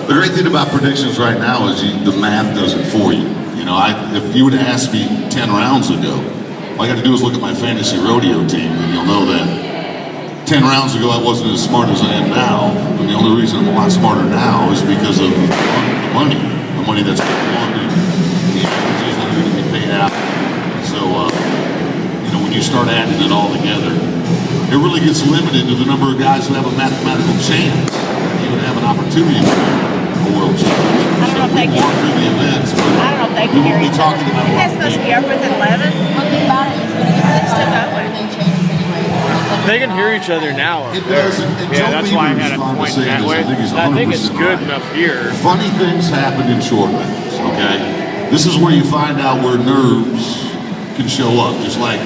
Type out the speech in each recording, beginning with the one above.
The great thing about predictions right now is the math does it for you. You know, if you would have asked me 10 rounds ago, all I got to do is look at my fantasy rodeo team, and you'll know that 10 rounds ago I wasn't as smart as I am now. And the only reason I'm a lot smarter now is because of the money that's been won, and the averages that are going to be paid out. So, you know, when you start adding it all together, it really gets limited to the number of guys who have a mathematical chance. You would have an opportunity to win a world championship. So we walk through the events, but I don't know if they can hear each other. That's supposed to be over with 11. It's still going. They can hear each other now. It does. Yeah, that's why I had it pointing that way. I think it's good enough here. Funny things happen in short rounds, okay? This is where you find out where nerves can show up. Just like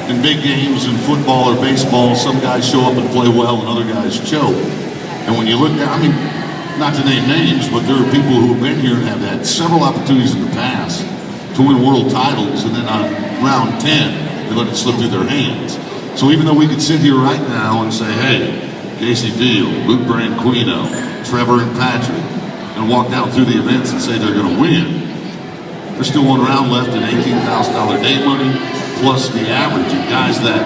in big games in football or baseball, some guys show up and play well and other guys choke. And when you look down, I mean, not to name names, but there are people who have been here and have had several opportunities in the past to win world titles, and then on round 10, they let it slip through their hands. So even though we could sit here right now and say, hey, Casey Field, Luke Branquino, Trevor and Patrick, and walk down through the events and say they're going to win, there's still one round left in $18,000 day money, plus the average. And guys that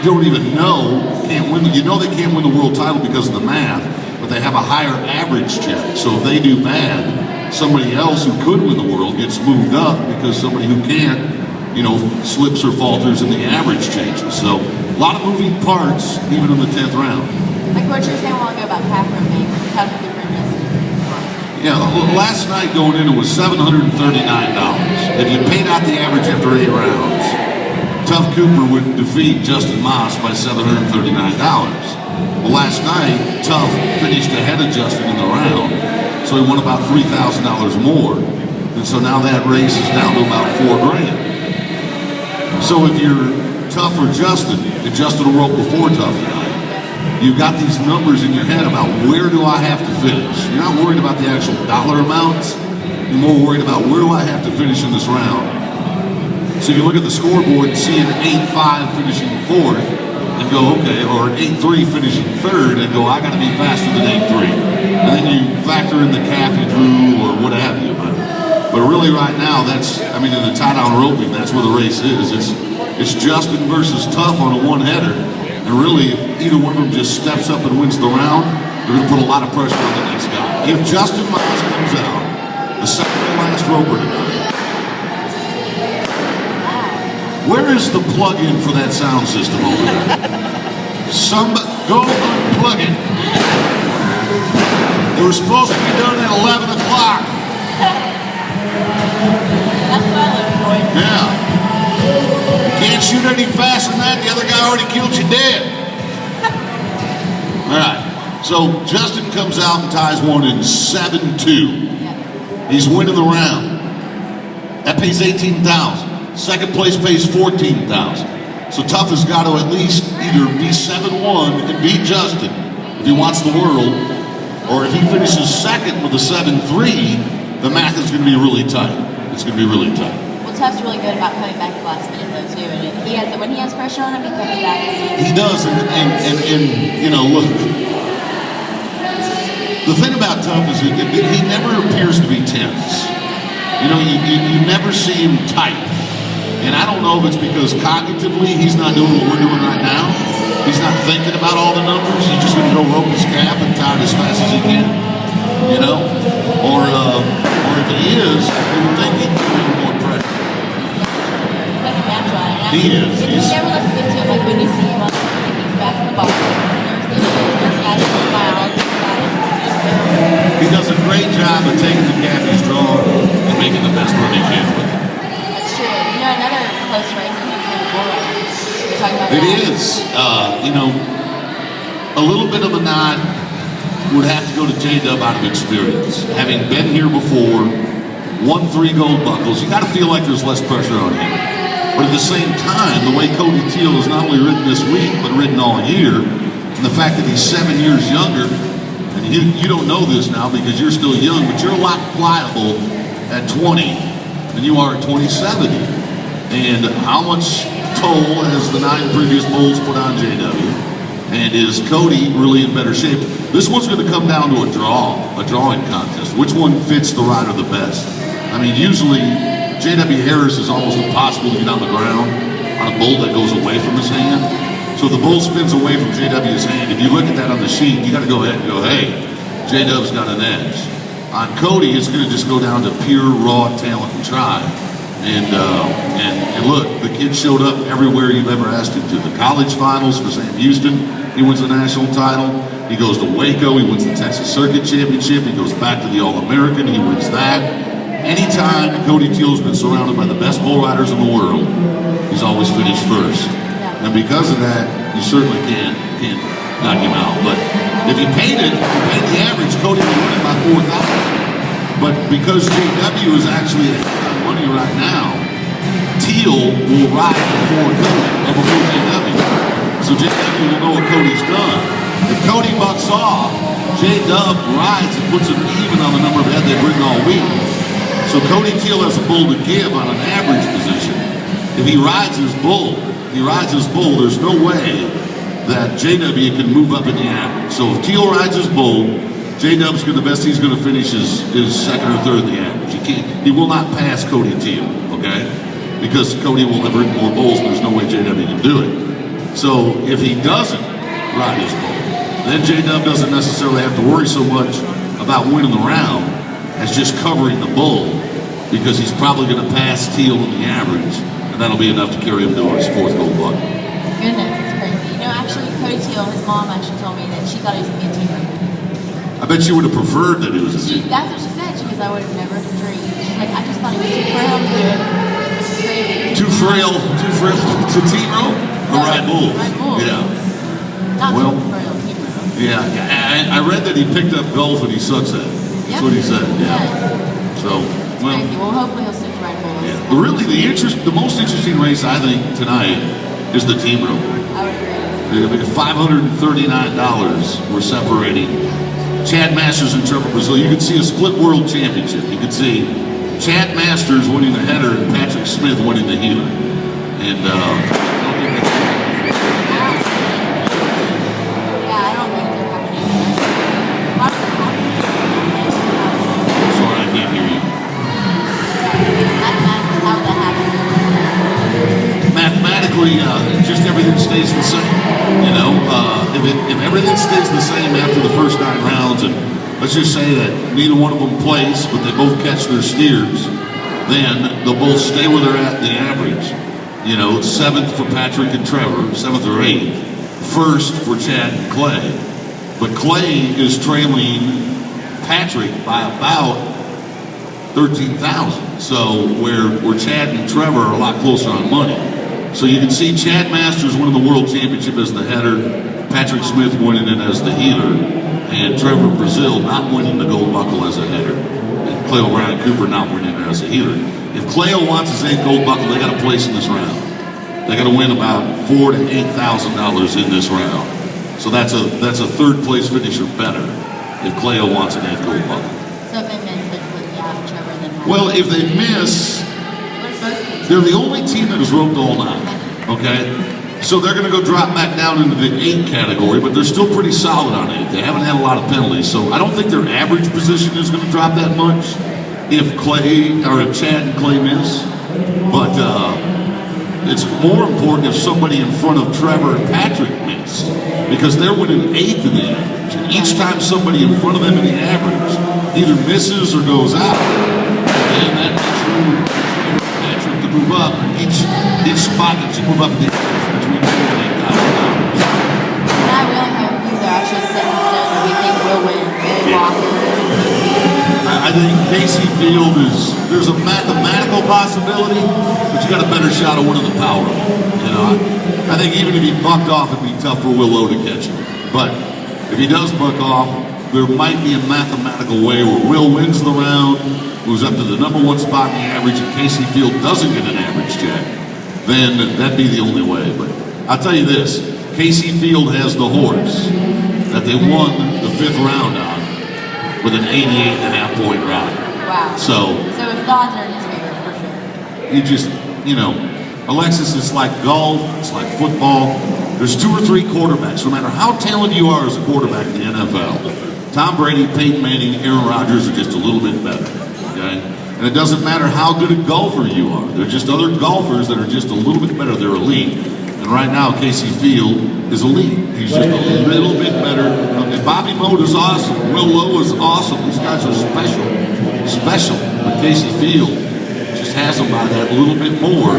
you don't even know can't win. You know they can't win the world title because of the math, but they have a higher average check. So if they do bad, somebody else who could win the world gets moved up because somebody who can't, you know, slips or falters and the average changes. So a lot of moving parts, even in the 10th round. Like what you were saying a while ago about calf roping, how different is it? Yeah, last night going in it was $739. If you paid out the average after 8 rounds, Tough Cooper would defeat Justin Moss by $739. Well, last night, Tough finished ahead of Justin in the round, so he won about $3,000 more. And so now that race is down to about $4,000. So if you're Tough or Justin, and Justin will rope before Tough tonight, you've got these numbers in your head about where do I have to finish. You're not worried about the actual dollar amounts, you're more worried about where do I have to finish in this round. So you look at the scoreboard and see an 8-5 finishing 4th and go, okay, or an 8-3 finishing 3rd and go, I gotta be faster than 8-3. And then you factor in the calf you drew or what have you. But really right now, that's, I mean, in the tie-down roping, that's where the race is. It's Justin versus Tough on a one-header. And really, if either one of them just steps up and wins the round, they're going to put a lot of pressure on the next guy. If Justin Moss comes out, the second to last roper tonight, where is the plug-in for that sound system over there? Somebody, go unplug it. They were supposed to be done at 11 o'clock. That's what I look for. Yeah. You can't shoot any faster than that. The other guy already killed you dead. All right. So Justin comes out and ties one in 7-2. He's winning the round. That pays $18,000. Second place pays $14,000. So Tough has got to at least either be 7-1 and beat Justin if he wants the world, or if he finishes second with a 7-3, the math is going to be really tight. It's going to be really tight. Well, Tough's really good about coming back at the last minute though too, and he has when he has pressure on him, he comes back. He does, and you know, look. The thing about Tough is he never appears to be tense. You know, you never see him tight. And I don't know if it's because cognitively he's not doing what we're doing right now. He's not thinking about all the numbers. He's just going to go rope his calf and tie it as fast as he can. You know? Or if he is, we would think he'd put a little more pressure. He's like a natural at it. He is. He never lets it get to him. Like when you see him on the he's back in the box. He does a great job of taking the calf he's drawn and making the best run he can with it. That's true. You know, another close race in the world. We're talking about It that. is. You know, a little bit of a nod would have to go to J-Dub out of experience. Having been here before, won 3 gold buckles, you got to feel like there's less pressure on him. But at the same time, the way Cody Teal has not only ridden this week, but ridden all year, and the fact that he's 7 years younger, and you don't know this now because you're still young, but you're a lot pliable at 20 than you are at 27. And how much toll has the 9 previous bulls put on JW? And is Cody really in better shape? This one's going to come down to a drawing contest. Which one fits the rider the best? I mean, usually J.W. Harris is almost impossible to get on the ground on a bull that goes away from his hand. So the bull spins away from J.W.'s hand. If you look at that on the sheet, you got to go ahead and go, hey, J-Dub's got an edge. On Cody, it's going to just go down to pure raw talent and try. And look, the kid showed up everywhere you've ever asked him to. The college finals for Sam Houston, he wins the national title. He goes to Waco, he wins the Texas Circuit Championship. He goes back to the All-American, he wins that. Anytime Cody Teal's been surrounded by the best bull riders in the world, he's always finished first. And because of that, you certainly can't knock him out. But if you paid the average, Cody would win by 4,000. But because JW is actually on money right now, Teal will ride before JW. So JW will know what Cody's done. If Cody bucks off, J-Dub rides and puts him even on the number of head they've ridden all week. So Cody Teal has a bull to give on an average position. If he rides his bull, there's no way that JW can move up in the average. So if Teal rides his bull, J-Dub's the best he's going to finish is second or third in the average. He will not pass Cody Teal, okay? Because Cody will have ridden more bulls and there's no way JW can do it. So if he doesn't ride his bull, then J-Dub doesn't necessarily have to worry so much about winning the round as just covering the bull, because he's probably going to pass Teal in the average, and that'll be enough to carry him to his fourth gold bucket. Goodness, it's crazy. You know, actually, Cody Teal, his mom actually told me that she thought he was going to be a teamer. I bet she would have preferred that it was a team. That's what she said. She goes, I would have never dreamed. She's like, I just thought he was too frail to do it. Which is crazy. Too frail to team rope? Or ride bulls? Ride bulls. Yeah. Not too frail, team rope. Yeah. I read that he picked up golf and he sucks at it. That's what he said. Yeah. So, well. Crazy. Well, hopefully he'll stick to ride bulls. Yeah. But really, the most interesting race I think tonight is the team rope. I would agree. $539 we're separating Chad Masters and Trevor Brazil. You can see a split world championship. You can see Chad Masters winning the header and Patrick Smith winning the heater. And sorry, I can't hear you. Mathematically, just everything stays the same. You know, if everything stays the same after the first 9 rounds, and let's just say that neither one of them place, but they both catch their steers, then they'll both stay where they're at in the average. You know, 7th for Patrick and Trevor, 7th or 8th. 1st for Chad and Clay. But Clay is trailing Patrick by about 13,000. So where Chad and Trevor are a lot closer on money. So you can see Chad Masters winning the World Championship as the header, Patrick Smith winning it as the heater, and Trevor Brazil not winning the gold buckle as a header, and Clay O'Brien Cooper not winning it as a heater. If Clay wants his 8th gold buckle, they got to place in this round. They got to win about $4,000 to $8,000 in this round. So that's a 3rd place finisher better if Cleo wants an 8th gold buckle. So if they miss, they put Trevor then. Well, if they miss, they're the only team that has roped all night. Okay? So they're going to go drop back down into the 8 category, but they're still pretty solid on 8. They haven't had a lot of penalties, so I don't think their average position is going to drop that much if Chad and Clay miss. But it's more important if somebody in front of Trevor and Patrick miss, because they're winning 8th in the average. And each time somebody in front of them in the average either misses or goes out, and that makes room for Patrick to move up. Each spot that you move up in the average between $4,000 and $8,000. And I will have you there actually set in stone that we think will win. I think Casey Field there's a mathematical possibility, but you got a better shot of winning the power. You know, I think even if he bucked off, it'd be tough for Will Lowe to catch him. But if he does buck off, there might be a mathematical way where Will wins the round, moves up to the #1 spot in the average, and Casey Field doesn't get an average check. Then that'd be the only way. But I'll tell you this, Casey Field has the horse that they won the 5th round on with an 88.5 point ride. Wow. So if the odds are in his favor, for sure. You just, Alexis, it's like golf, it's like football. There's 2 or 3 quarterbacks, no matter how talented you are as a quarterback in the NFL. Tom Brady, Peyton Manning, Aaron Rodgers are just a little bit better, okay? And it doesn't matter how good a golfer you are. There's just other golfers that are just a little bit better. They're elite. And right now, Casey Field is elite. He's just a little bit better. And Bobby Moe is awesome. Will Lowe is awesome. These guys are special. Special. But Casey Field just has him by that little bit more,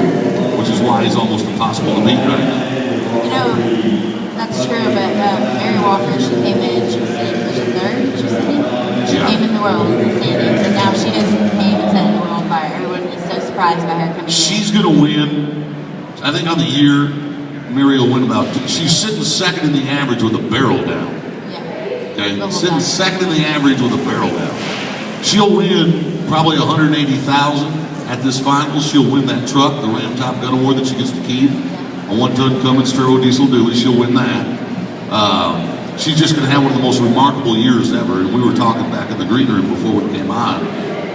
which is why he's almost impossible to beat right now. You know, that's true, but Mary Walker, she came in, she was sitting, was she third? She was sitting? She came in the world standings, and now she just came and set the world on fire. Everyone is so surprised by her coming in. She's going to win, I think on the year, Mary will win about, she's sitting second in the average with a barrel down. Yeah. Okay, sitting second in the average with a barrel down. She'll win probably $180,000 at this final. She'll win that truck, the Ram Top Gun Award that she gets to keep. A 1-ton Cummins turbo diesel dually, she'll win that. She's just going to have one of the most remarkable years ever. And we were talking back in the green room before we came on,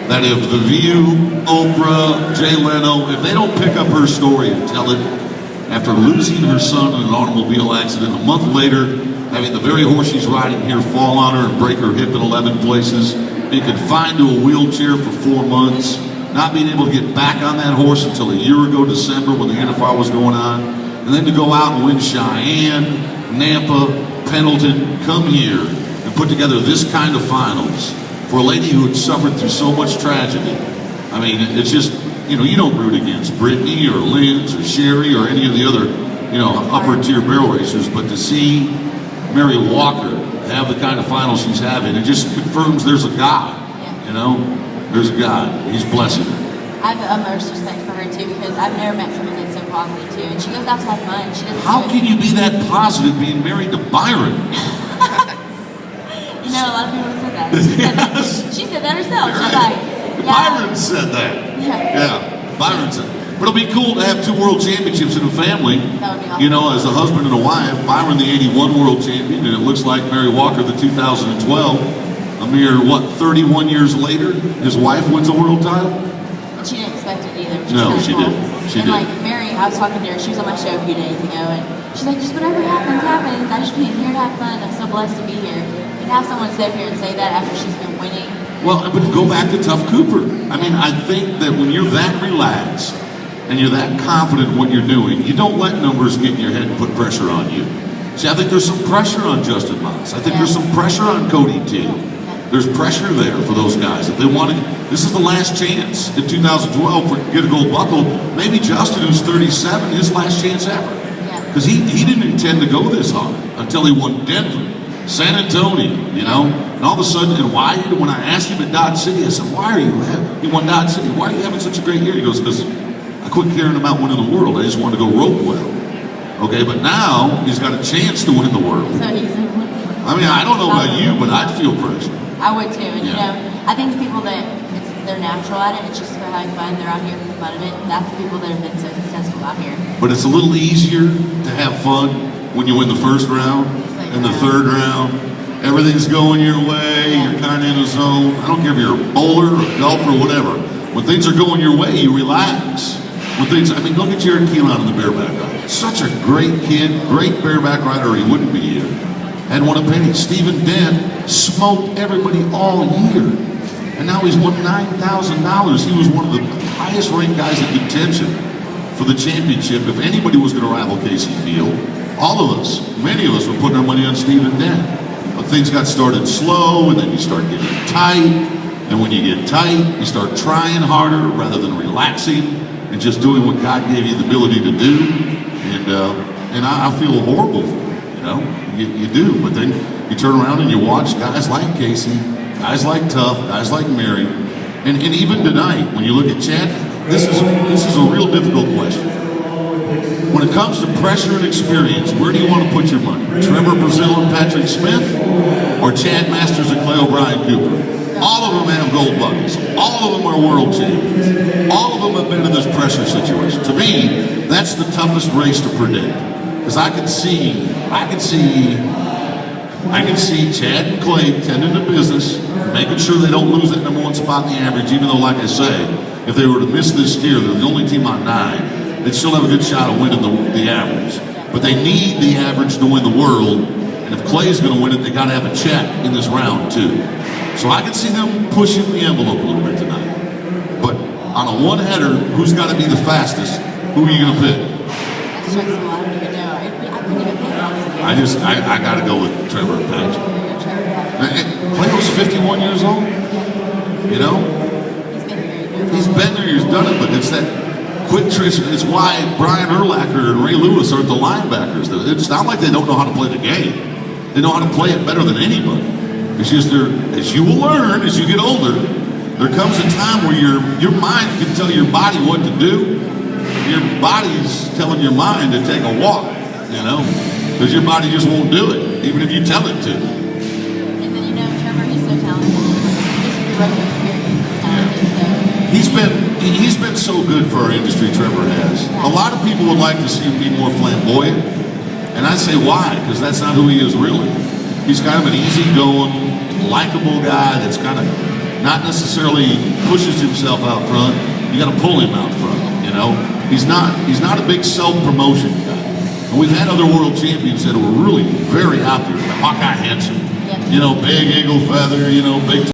that if The View, Oprah, Jay Leno, if they don't pick up her story and tell it after losing her son in an automobile accident, a month later, having the very horse she's riding here fall on her and break her hip in 11 places, being confined to a wheelchair for 4 months, not being able to get back on that horse until a year ago, December, when the NFR was going on, and then to go out and win Cheyenne, Nampa, Pendleton, come here and put together this kind of finals for a lady who had suffered through so much tragedy. I mean, it's just, you know, you don't root against Brittany or Linz or Sherry or any of the other, you know, upper tier barrel racers, but to see Mary Walker have the kind of final she's having, it just confirms there's a God, you know? There's a God. He's blessing her. I have the utmost respect for her too, because I've never met someone that's so positive too, and she goes out to have fun. She doesn't. How can you be that positive being married to Byron? You know, a lot of people have said that. She said that herself. She's like, yeah. Byron said that. Yeah, Byron said. But it'll be cool to have 2 world championships in a family. That would be awesome. You know, as a husband and a wife. Byron, the '81 world champion, and it looks like Mary Walker, the 2012. A mere, 31 years later, his wife wins a world title? And she didn't expect it either. No, she didn't. She didn't. Like, Mary, I was talking to her, she was on my show a few days ago, and she's like, just whatever happens, happens. I just came here to have fun. I'm so blessed to be here. And have someone sit up here and say that after she's been winning. Well, but go back to Tough Cooper. I mean, I think that when you're that relaxed and you're that confident in what you're doing, you don't let numbers get in your head and put pressure on you. See, I think there's some pressure on Justin Moss. I think there's some pressure on Cody T. There's pressure there for those guys. If they want to, this is the last chance in 2012 for get a gold buckle. Maybe Justin, who's 37, his last chance ever. Because he didn't intend to go this hard until he won Denver, San Antonio, you know. And all of a sudden, and why? When I asked him at Dodge City, I said, why are you having, he won Dodge City, why are you having such a great year? He goes, because I quit caring about winning the world. I just wanted to go rope well. Okay, but now he's got a chance to win the world. So he's I mean, I don't know about you, but I'd feel pressure. I would too, and you know, I think the people that they're natural at it, it's just about having fun, they're out here for the fun of it, that's the people that have been so successful out here. But it's a little easier to have fun when you win the first round and the third round. Everything's going your way, you're kind of in a zone. I don't care if you're a bowler or a golfer or whatever. When things are going your way, you relax. When things, I mean, look at Jared Keelan on the bareback rider. Such a great kid, great bareback rider, or he wouldn't be here. Hadn't won a penny. Stephen Dent smoked everybody all year. And now he's won $9,000. He was one of the highest ranked guys in contention for the championship. If anybody was going to rival Casey Field, all of us, many of us were putting our money on Stephen Dent. But things got started slow, and then you start getting tight. And when you get tight, you start trying harder rather than relaxing and just doing what God gave you the ability to do. And I feel horrible for it, you know? You do, but then you turn around and you watch guys like Casey, guys like Tough, guys like Mary, and even tonight, when you look at Chad, this is a real difficult question. When it comes to pressure and experience, where do you want to put your money? Trevor Brazil and Patrick Smith, or Chad Masters and Clay O'Brien Cooper? All of them have gold buckets. All of them are world champions. All of them have been in this pressure situation. To me, that's the toughest race to predict. Because I can see Chad and Clay tending to business, making sure they don't lose that #1 spot in the average, even though, like I say, if they were to miss this steer, they're the only team on 9, they'd still have a good shot of winning the average. But they need the average to win the world, and if Clay's going to win it, they got to have a check in this round too. So I can see them pushing the envelope a little bit tonight. But on a one-header, who's got to be the fastest? Who are you going to pick? That's just a lot. I don't even know. I couldn't even pick, honestly. I got to go with Trevor Page. Clay was 51 years old. You know, he's been there, he's done it, but it's that quick trick. It's why Brian Urlacher and Ray Lewis aren't the linebackers. It's not like they don't know how to play the game. They know how to play it better than anybody. It's just as you will learn as you get older, there comes a time where your mind can tell your body what to do. Your body's telling your mind to take a walk, you know, because your body just won't do it, even if you tell it to. And then, you know, Trevor, he's so talented. Just rookie period, he's talented. He's been so good for our industry, Trevor has. A lot of people would like to see him be more flamboyant, and I say why, because that's not who he is really. He's kind of an easygoing, likable guy that's kind of not necessarily pushes himself out front. You got to pull him out front, you know. He's not a big self-promotion guy. And we've had other world champions that were really very out there. Hawkeye Henson, you know, big eagle feather, you know, big